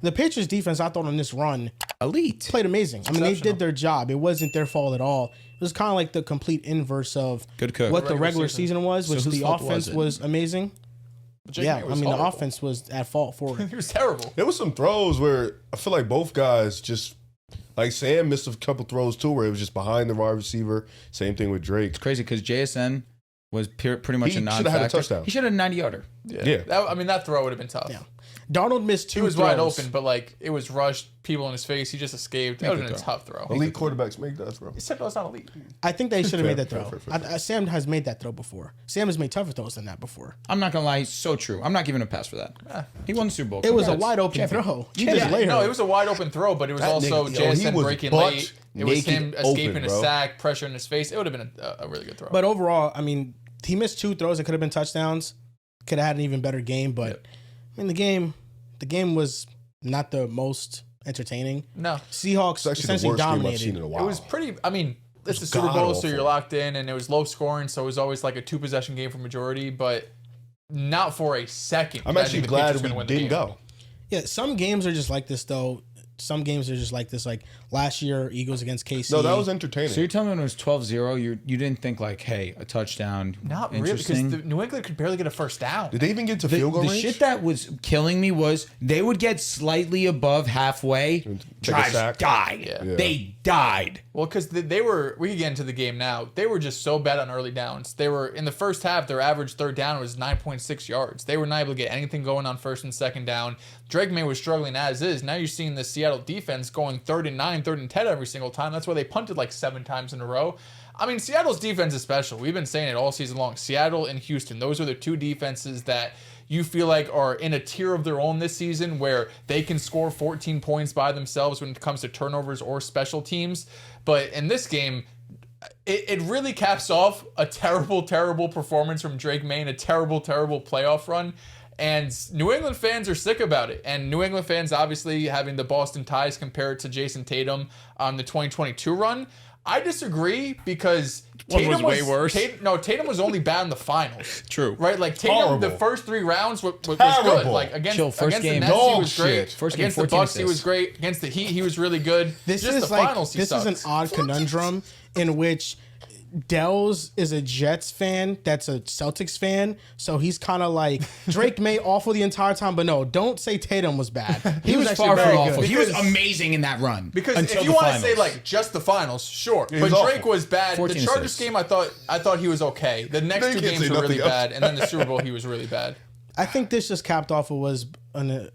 The Patriots defense, I thought on this run, elite, played amazing. I mean, they did their job. It wasn't their fault at all. It was kind of like the complete inverse of what the regular season was, which the offense was amazing. Yeah, I mean, the offense was at fault for it. It was terrible. There was some throws where I feel like both guys just, like Sam missed a couple throws too where it was just behind the wide receiver. Same thing with Drake. It's crazy because JSN was pretty much a non-factor. He should have had a touchdown. He should have had a 90-yarder. Yeah. That throw would have been tough. Yeah. Darnold missed 2 He was throws. wide open, but like it was rushed, people in his face. He just escaped. That would have been a tough throw. Elite quarterbacks make that throw. Except that's not elite. I think they should have made that throw. Fair. Sam has made that throw before. Sam has made tougher throws than that before. I'm not going to lie. So true. I'm not giving a pass for that. He won the Super Bowl. It was a wide open throw. You just laid No, it was a wide open throw, but it was also JSN breaking late. It was him escaping a sack, pressure in his face. It would have been a really good throw. But overall, I mean, he missed 2 throws that could have been touchdowns. Could have had an even better game, but I mean, the game was not the most entertaining. No. Seahawks essentially dominated. It was pretty, I mean, it's the Super Bowl, so you're locked in, and it was low scoring, so it was always like a 2-possession game for majority, but not for a second. I'm actually glad we didn't go. Yeah, some games are just like this, though. Some games are just like this, like last year, Eagles against KC. No, that was entertaining. So you're telling me when it was 12-0, you didn't think like, hey, a touchdown? Not really, because New England could barely get a first down. Did they even get to field goal range? The shit that was killing me was they would get slightly above halfway, drives died. Yeah. They died. Well, because they were, we could get into the game now, they were just so bad on early downs. They were, in the first half, their average third down was 9.6 yards. They were not able to get anything going on first and second down. Drake May was struggling as is. Now you're seeing the Seattle defense going 3rd and 9, 3rd and 10 every single time. That's why they punted like 7 times in a row. I mean, Seattle's defense is special. We've been saying it all season long. Seattle and Houston, those are the 2 defenses that you feel like are in a tier of their own this season where they can score 14 points by themselves when it comes to turnovers or special teams. But in this game, it really caps off a terrible, terrible performance from Drake May and a terrible, terrible playoff run. And New England fans are sick about it. And New England fans, obviously, having the Boston ties compared to Jason Tatum on the 2022 run. I disagree because Tatum was way worse. Tatum was only bad in the finals. True. Right? Like Tatum, the first 3 rounds was good. Like against the Nets, he was great. Against the Bucks, he was great. Against the Heat, he was really good. This is an odd conundrum in which Dells is a Jets fan that's a Celtics fan, so he's kind of like Drake May awful the entire time, but no, don't say Tatum was bad. He was far from awful. He was amazing in that run. Because if you want to say like just the finals, sure, but Drake was bad. The Chargers game, I thought he was okay. The next 2 games were really bad, and then the Super Bowl he was really bad. I think this just capped off. It was an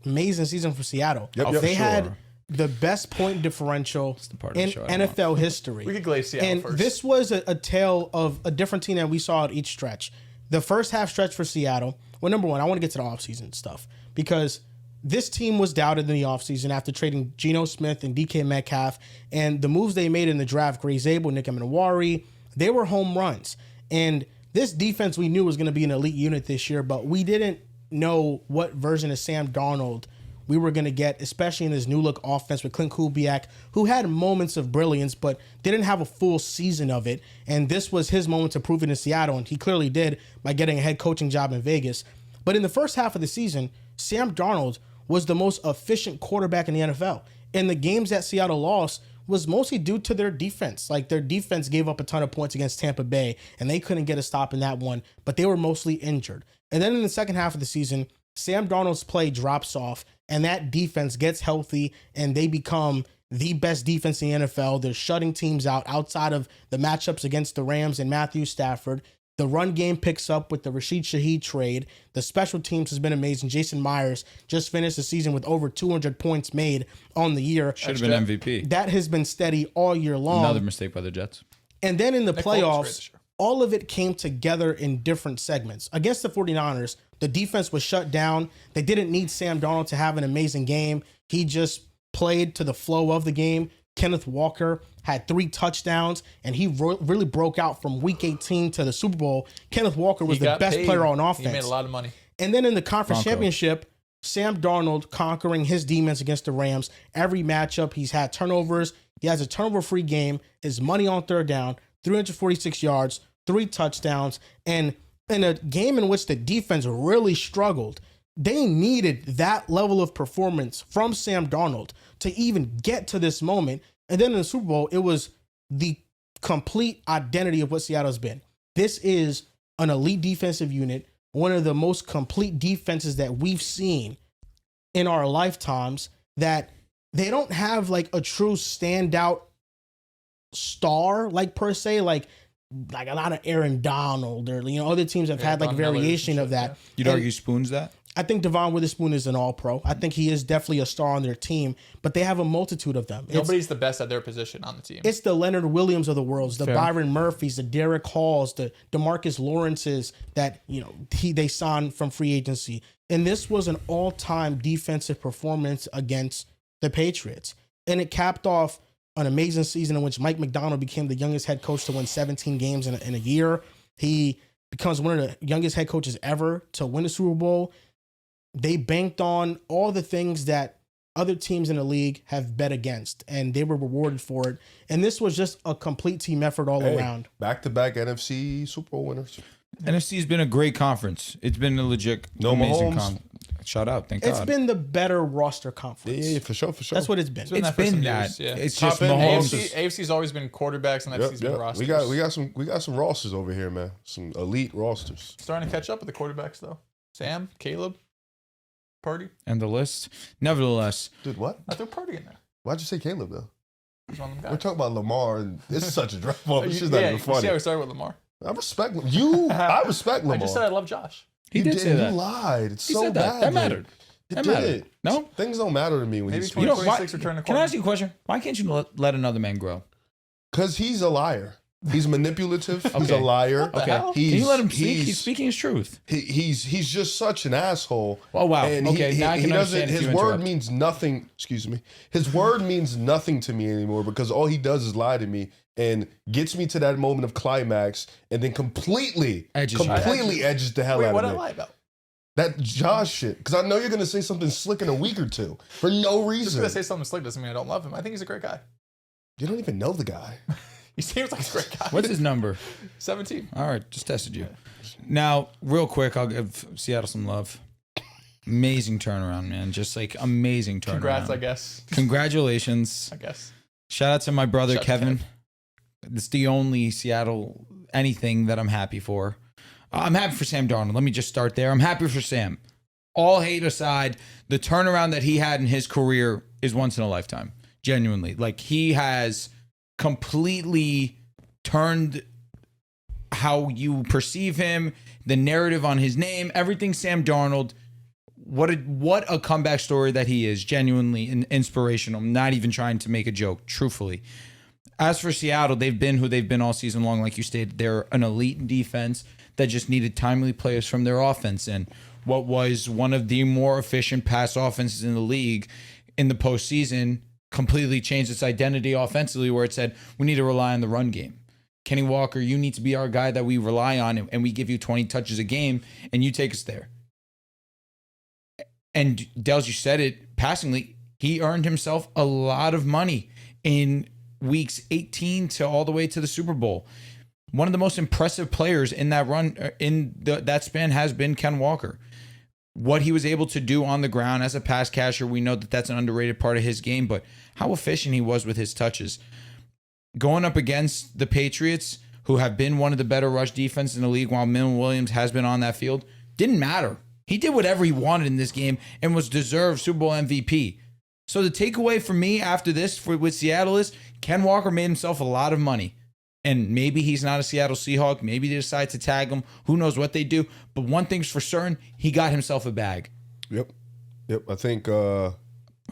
amazing season for Seattle. They had the best point differential in NFL history. We could glaze Seattle first. And this was a tale of a different team that we saw at each stretch. The first half stretch for Seattle, well, number one, I want to get to the offseason stuff because this team was doubted in the offseason after trading Geno Smith and DK Metcalf, and the moves they made in the draft, Gray Zabel, Nick Amenawari, they were home runs. And this defense we knew was going to be an elite unit this year, but we didn't know what version of Sam Darnold we were going to get, especially in this new look offense with Clint Kubiak, who had moments of brilliance, but didn't have a full season of it. And this was his moment to prove it in Seattle, and he clearly did by getting a head coaching job in Vegas. But in the first half of the season, Sam Darnold was the most efficient quarterback in the NFL. And the games that Seattle lost was mostly due to their defense. Like, their defense gave up a ton of points against Tampa Bay, and they couldn't get a stop in that one, but they were mostly injured. And then in the second half of the season, Sam Darnold's play drops off, and that defense gets healthy, and they become the best defense in the NFL. They're shutting teams out outside of the matchups against the Rams and Matthew Stafford. The run game picks up with the Rashid Shaheed trade. The special teams has been amazing. Jason Myers just finished the season with over 200 points made on the year. Should have been MVP. That has been steady all year long. Another mistake by the Jets. And then in the playoffs, all of it came together in different segments. Against the 49ers, the defense was shut down. They didn't need Sam Darnold to have an amazing game. He just played to the flow of the game. Kenneth Walker had 3 touchdowns, and he really broke out from Week 18 to the Super Bowl. Kenneth Walker was the best player on offense. He made a lot of money. And then in the conference championship, Sam Darnold conquering his demons against the Rams. Every matchup, he's had turnovers. He has a turnover-free game. His money on third down, 346 yards, 3 touchdowns, and in a game in which the defense really struggled, they needed that level of performance from Sam Darnold to even get to this moment. And then in the Super Bowl, it was the complete identity of what Seattle's been. This is an elite defensive unit, one of the most complete defenses that we've seen in our lifetimes, that they don't have like a true standout star, like per se, like a lot of Aaron Donald or, other teams have had like variation of that. You'd argue Spoon's that? I think Devon Witherspoon is an all-pro. I think he is definitely a star on their team, but they have a multitude of them. Nobody's the best at their position on the team. It's the Leonard Williams of the world, the Byron Murphys, the Derek Halls, the DeMarcus Lawrences that, they signed from free agency. And this was an all-time defensive performance against the Patriots. And it capped off an amazing season in which Mike McDonald became the youngest head coach to win 17 games in a year. He becomes one of the youngest head coaches ever to win a Super Bowl. They banked on all the things that other teams in the league have bet against, and they were rewarded for it. And this was just a complete team effort all around. Back-to-back NFC Super Bowl winners. NFC's been a great conference. It's been a legit, amazing conference. Shout out, thank God. It's been the better roster conference. Yeah, for sure. That's what it's been. It's been that. Yeah. It's Top just end Mahomes. AFC's always been quarterbacks, and NFC's been rosters. We got some rosters over here, man. Some elite rosters. Starting to catch up with the quarterbacks, though. Sam, Caleb, Purdy. And the list. Nevertheless. Dude, what? I threw Purdy in there. Why'd you say Caleb, though? He's one of them guys. We're talking about Lamar, and this is such a drop off. It's just not even You see funny. how we started with Lamar? I respect you. I respect Lamar. I just said I love Josh. He did say that. You lied. It's He so said that. bad. That mattered. It That did. mattered. No? Things don't matter to me when Maybe you speak. 2026 return to Can I ask you a question? Why can't you let another man grow? Because he's a liar. He's manipulative. He's Okay. a liar. Okay. Can you let him speak? He's speaking his truth. He's just such an asshole. Oh, wow. And Okay, now I can understand if his you word interrupt. means nothing. Excuse me. His word means nothing to me anymore because all he does is lie to me and gets me to that moment of climax and then completely edges the hell Wait, out what of did me. I lie about? That Josh shit. Because I know you're gonna say something slick in a week or two for no Just reason. because I say something slick doesn't mean I don't love him. I think he's a great guy. You don't even know the guy. He seems like a great guy. What's his number? 17. All right, just tested you. Now, real quick, I'll give Seattle some love. Amazing turnaround, man. Just like amazing turnaround. Congrats, I guess. Congratulations. I guess. Shout out to my brother, Shout out to Kevin. Kev. It's the only Seattle anything that I'm happy for. I'm happy for Sam Darnold. Let me just start there. I'm happy for Sam. All hate aside, the turnaround that he had in his career is once in a lifetime. Genuinely. Like, he has completely turned how you perceive him, the narrative on his name, everything Sam Darnold. What a comeback story that he is. Genuinely inspirational. I'm not even trying to make a joke, truthfully. As for Seattle, they've been who they've been all season long. Like you stated, they're an elite defense that just needed timely players from their offense. And what was one of the more efficient pass offenses in the league in the postseason completely changed its identity offensively, where it said, we need to rely on the run game. Kenny Walker, you need to be our guy that we rely on, and we give you 20 touches a game, and you take us there. And Dels, you said it passingly, he earned himself a lot of money in weeks 18 to all the way to the Super Bowl. One of the most impressive players in that run, that span, has been Ken Walker. What he was able to do on the ground as a pass catcher, we know that that's an underrated part of his game, but how efficient he was with his touches. Going up against the Patriots, who have been one of the better rush defenses in the league while Milton Williams has been on that field, didn't matter. He did whatever he wanted in this game and was deserved Super Bowl MVP. So the takeaway for me after this with Seattle is Ken Walker made himself a lot of money. And maybe he's not a Seattle Seahawk. Maybe they decide to tag him. Who knows what they do. But one thing's for certain, he got himself a bag. Yep. I think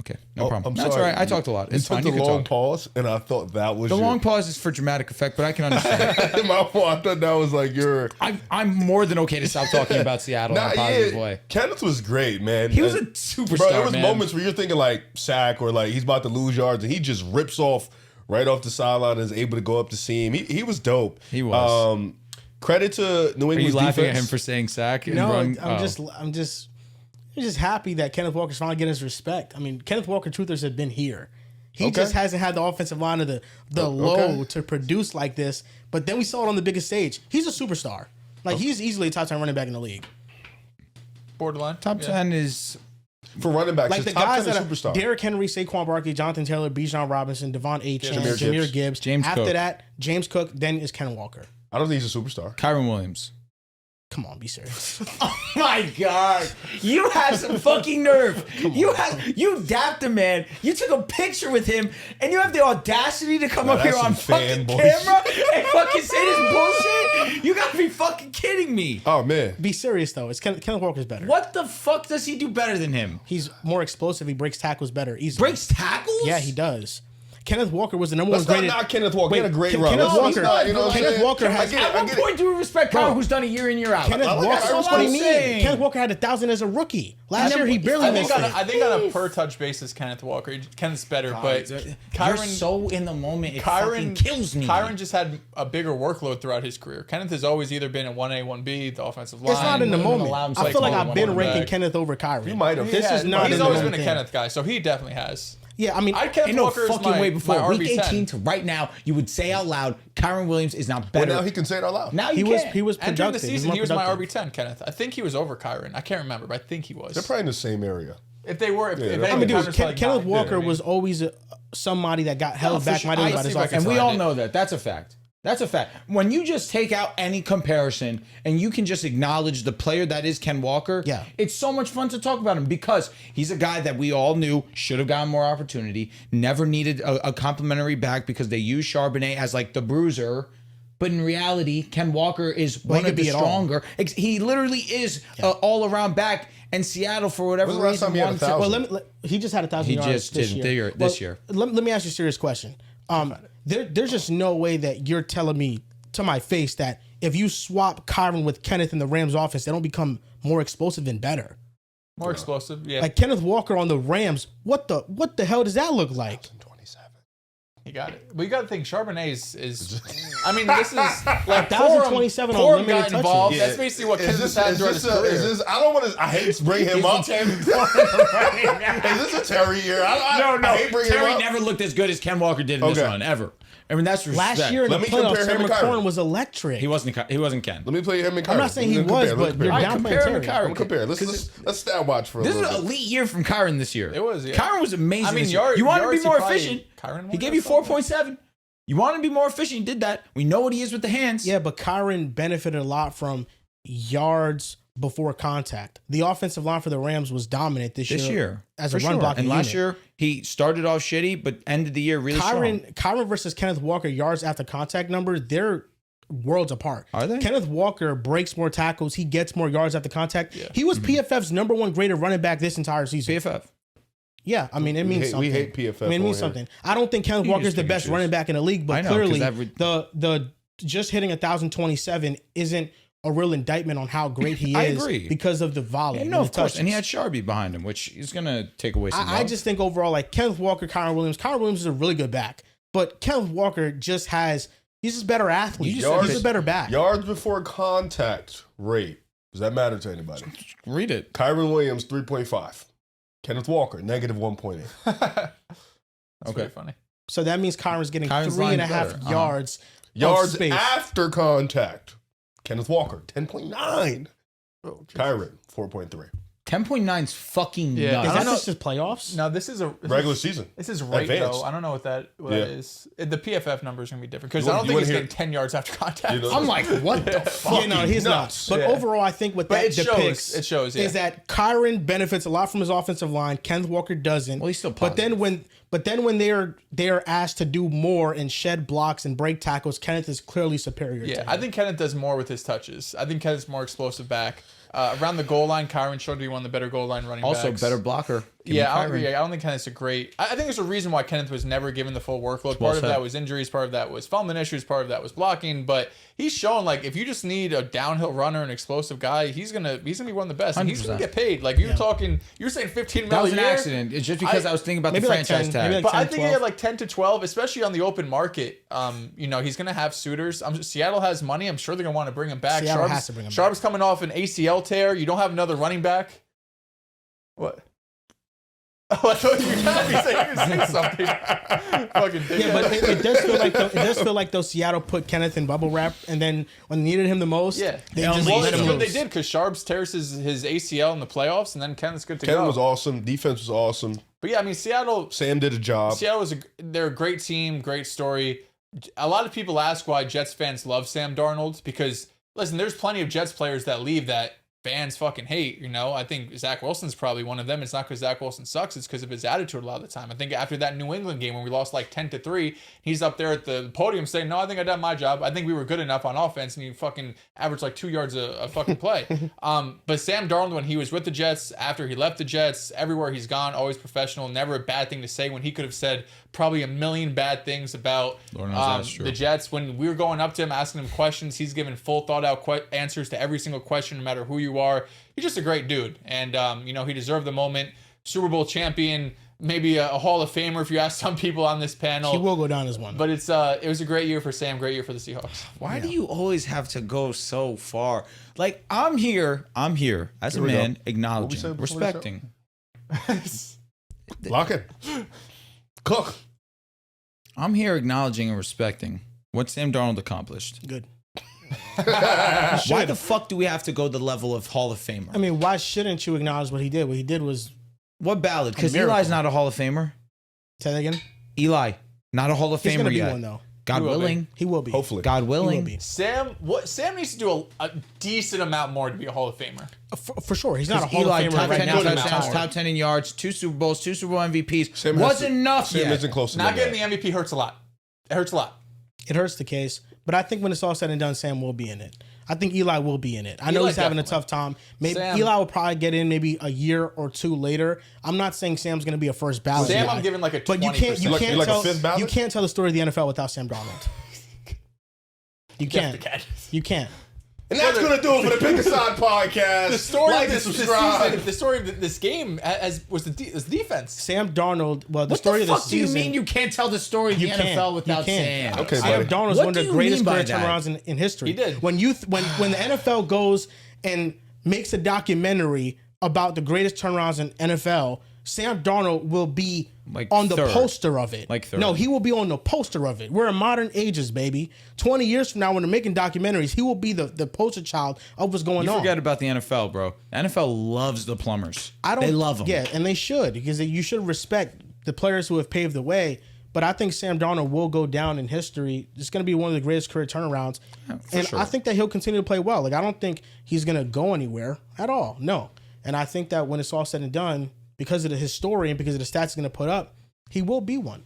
Okay, no problem. I'm That's sorry. all right. I talked a lot. It's took fine. the You can long talk. pause, and I thought that was The long pause is for dramatic effect, but I can understand. My fault. I thought that was like your. I'm more than okay to stop talking about Seattle in a positive way. Kenneth was great, man. He was a superstar, Bro, there was man. moments where you're thinking like sack or like he's about to lose yards, and he just rips off right off the sideline and is able to go up to see him. He was dope. He was. Credit to New Are you England's laughing defense. at him for saying sack? And No, run? I'm just happy that Kenneth Walker's finally getting his respect. I mean, Kenneth Walker truthers have been here. He just hasn't had the offensive line of the low to produce like this. But then we saw it on the biggest stage. He's a superstar. Like, he's easily a top 10 running back in the league. Borderline. Top 10 is For running backs, Like his the top guys 10 that is are superstar. Derrick Henry, Saquon Barkley, Jonathan Taylor, Bijan Robinson, Devon A. Chan, Jahmyr Jahmyr Gibbs. James After Cook. that, James Cook, then is Ken Walker. I don't think he's a superstar. Kyren Williams. Come on, be serious. Oh my God. You have some fucking nerve. You dapped the man. You took a picture with him, and you have the audacity to come up here that's on some fucking fanboy camera and fucking say this bullshit? You gotta be fucking kidding me. Oh, man. Be serious, though. Kenneth Walker's better. What the fuck does he do better than him? He's more explosive. He breaks tackles better. Easily. Breaks tackles? Yeah, he does. Kenneth Walker was the number Let's one not graded. knock Kenneth Walker. He had a great Ken- run. Kenneth Let's Walker- not, you know what I'm Kenneth saying? Walker has- I get it, At I what get it. point do we respect Bro. Kyren, who's done a year in, year out? Kenneth I like Walker. Kyren. What do you I'm mean? saying. Kenneth Walker had 1,000 as a rookie. Last year, he barely I missed think, it. I think on a per touch basis, Kenneth Walker, Kenneth's better, but You're Kyren, so in the moment, it fucking Kyren kills me. Kyren just had a bigger workload throughout his career. Kenneth has always either been a 1A, 1B, the offensive line. It's not in the wouldn't moment. allow him to I feel like play I've been one ranking back. Kenneth over Kyren. You might have. This is not He's in the always moment been a thing. Kenneth guy, so he definitely has. Yeah, I mean, Kenneth Ain't no Walker is fucking my, way before my week RB10. 18 to right now, you would say out loud, Kyren Williams is not Well, better. now he can say it out loud. Now he you was can't. he was And during productive. the He was season, more he was my productive. RB10, Kenneth. I think he was over Kyren. I can't remember, but I think he was. They're probably in the same area. If they were, if they're anything, I mean, dude, Kyren's probably Kenneth not. Walker You know what I mean? was always somebody that got held for back sure. mightily I by see this if I can offense. And we find all it. know that. That's a fact. That's a fact. When you just take out any comparison and you can just acknowledge the player that is Ken Walker, Yeah. it's so much fun to talk about him because he's a guy that we all knew should have gotten more opportunity, never needed a complimentary back because they used Charbonnet as like the bruiser. But in reality, Ken Walker is he one could of the be it all. stronger. He literally is an all-around back. And Seattle, for whatever When's the last reason, time he had won 1,000? Well, he just had 1,000 He yards just this did year. this year. Let me ask you a serious question. There's just no way that you're telling me to my face that if you swap Kyren with Kenneth in the Rams offense, they don't become more explosive and better. More explosive, yeah. Like Kenneth Walker on the Rams, what the hell does that look like? 27. You got it. But you got to think Charbonnet is I mean, this is like 1,027 on Corum limited got touches. involved. Yeah. That's basically what Is Kenneth this, has had is, throughout this his a, career. is this? I don't want to. I hate to bring him up. Is this a Terry year? I hate bringing Terry him up. never looked as good as Ken Walker did in this Okay. run ever. I mean, that's respect. Last year in Let the me compare playoffs, him Terry and Kyren. McLaurin was electric. He wasn't Ken. Let me play him and Kyren. I'm not saying he Let's was, compare, but let's you're compare. down compare him playing to Terry. Kyren. I'm gonna compare. Let's stat watch for a This is little an bit. elite year from Kyren this year. It was, yeah. Kyren was amazing. I mean, this year. You wanted to be yards, more he probably- efficient. Kyren He won gave that you something. 4.7. You want to be more efficient. You did that. We know what he is with the hands. Yeah, but Kyren benefited a lot from yards before contact. The offensive line for the Rams was dominant this year as a for run sure. blocking And last unit. year he started off shitty, but ended the year really strong. Kyren versus Kenneth Walker yards after contact number, they're worlds apart. Are they? Kenneth Walker breaks more tackles. He gets more yards after contact. Yeah. He was PFF's number one graded running back this entire season. PFF. Yeah, I mean, it means something. We hate PFF. I mean, it means on here. something. I don't think Kenneth You Walker is just the pick and best choose. running back in the league, I but know, clearly 'cause the just hitting 1,027 isn't a real indictment on how great he is. I agree. Because of the volume. And no, and of the course. touches. And he had Sharby behind him, which is going to take away some I love. just think overall, like Kenneth Walker, Kyren Williams is a really good back, but Kenneth Walker just he's just a better athlete. You just He's a better back. Yards before contact rate. Does that matter to anybody? read it. Kyren Williams 3.5. Kenneth Walker negative 1.8. That's Okay. pretty funny. So that means Kyren's getting Kyren's 3.5 line's better. yards. Yards space. after contact. Kenneth Walker 10.9. Kyren 4.3. 10.9 is fucking Yeah. nuts. Is I that don't just his playoffs? Now this is a Regular season. This is right Advanced. though. I don't know what that Yeah. is. The PFF number is gonna be different because You I want- don't you think he's wanna getting 10 yards after contact. You know- I'm like, what the fuck? Yeah, no, he's nuts. not. But Yeah. overall, I think what But that it shows. depicts It shows, yeah. is that Kyren benefits a lot from his offensive line. Kenneth Walker doesn't. Well, he's still But then when they're asked to do more and shed blocks and break tackles, Kenneth is clearly superior. Yeah, to I him. think Kenneth does more with his touches. I think Kenneth's more explosive back. Around the goal line, Kyren showed to be one of the better goal line running Also, backs. better blocker. Give me Yeah, I Kyren. don't think Kenneth's a great. I think there's a reason why Kenneth was never given the full workload. Well Part of said. that was injuries. Part of that was fumbling issues. Part of that was blocking. But he's shown like if you just need a downhill runner, an explosive guy, he's gonna be one of the best. And he's gonna 100%. get paid. Like you're talking, you're saying 15 That was million an a year. accident. It's just because I was thinking about the maybe like franchise 10, tag. maybe like But I 10, think 12. he had like 10 to 12, especially on the open market. He's going to have suitors. Seattle has money. I'm sure they're going to want to bring him back. Seattle has to bring him Sharp's coming off an ACL tear. You don't have another running back. What? Oh, I thought you were trying to say something. Fucking dickhead. Yeah, but it does feel like those Seattle put Kenneth in bubble wrap, and then when they needed him the most, Yeah, they just let him what loose. they did because Sharps tears his ACL in the playoffs, and then Kenneth's good to go. Kenneth was awesome. Defense was awesome. But yeah, I mean Seattle. Sam did a job. Seattle they're a great team, great story. A lot of people ask why Jets fans love Sam Darnold because listen, there's plenty of Jets players that leave that fans fucking hate. You know, I think Zach Wilson's probably one of them. It's not because Zach Wilson sucks; it's because of his attitude a lot of the time. I think after that New England game when we lost like 10-3, he's up there at the podium saying, "No, I think I done my job. I think we were good enough on offense," and he fucking averaged like 2 yards a fucking play. But Sam Darnold, when he was with the Jets, after he left the Jets, everywhere he's gone, always professional, never a bad thing to say. When he could have said probably a million bad things about the Jets. When we were going up to him, asking him questions, he's giving full thought out answers to every single question, no matter who you are. He's just a great dude. And, he deserved the moment. Super Bowl champion, maybe a Hall of Famer if you ask some people on this panel. He will go down as one. But it was a great year for Sam, great year for the Seahawks. Why do you always have to go so far? Like, I'm here as a man, acknowledging, respecting. Lock it. Cook. I'm here acknowledging and respecting what Sam Darnold accomplished. Good. Why the fuck do we have to go the level of Hall of Famer? I mean, why shouldn't you acknowledge what he did? What he did was What ballad? Because miracle. Eli's not a Hall of Famer. say that again. Eli, not a Hall of He's Famer gonna be yet. one though. God He will willing. He will be. Hopefully. God He will willing. be. Sam needs to do a decent amount more to be a Hall of Famer. For sure. He's not a Hall Eli, of Famer top right 10 now. touchdowns, top 10 in yards, 2 Super Bowls, 2 Super Bowl MVPs. Sam Wasn't enough Sam yet. isn't close to Not that. getting the MVP hurts a lot. It hurts a lot. It hurts the case, but I think when it's all said and done, Sam will be in it. I think Eli will be in it. I know Eli he's having a definitely. tough time. Maybe Sam- Eli will probably get in maybe a year or two later. I'm not saying Sam's going to be a first ballot. Sam, guy, I'm giving like a 20%. but you can't Like a tell fifth ballot? you can't tell the story of the NFL without Sam Darnold. You can't. You can't. And that's going to do it for the Pick Aside podcast. The story like of and this subscribe. season, the story of this game was the defense. Sam Darnold. Well, the What story the of the fuck do you season. mean you can't tell the story of the can't. NFL without You can't. Sam? Okay, Sam buddy. Darnold is What one do of the you greatest mean by career that? turnarounds in history. He did. When the NFL goes and makes a documentary about the greatest turnarounds in NFL, Sam Darnold will be Like on the third. poster of it. Like third. No, he will be on the poster of it. We're in modern ages, baby. 20 years from now, when they're making documentaries, he will be the poster child of what's going You on. forget about the NFL, bro. The NFL loves the plumbers. They love them. Yeah, and they should, because you should respect the players who have paved the way. But I think Sam Darnold will go down in history. It's going to be one of the greatest career turnarounds. And sure. I think that he'll continue to play well. Like, I don't think he's going to go anywhere at all. No. And I think that when it's all said and done, because of his story and because of the stats he's going to put up, he will be one.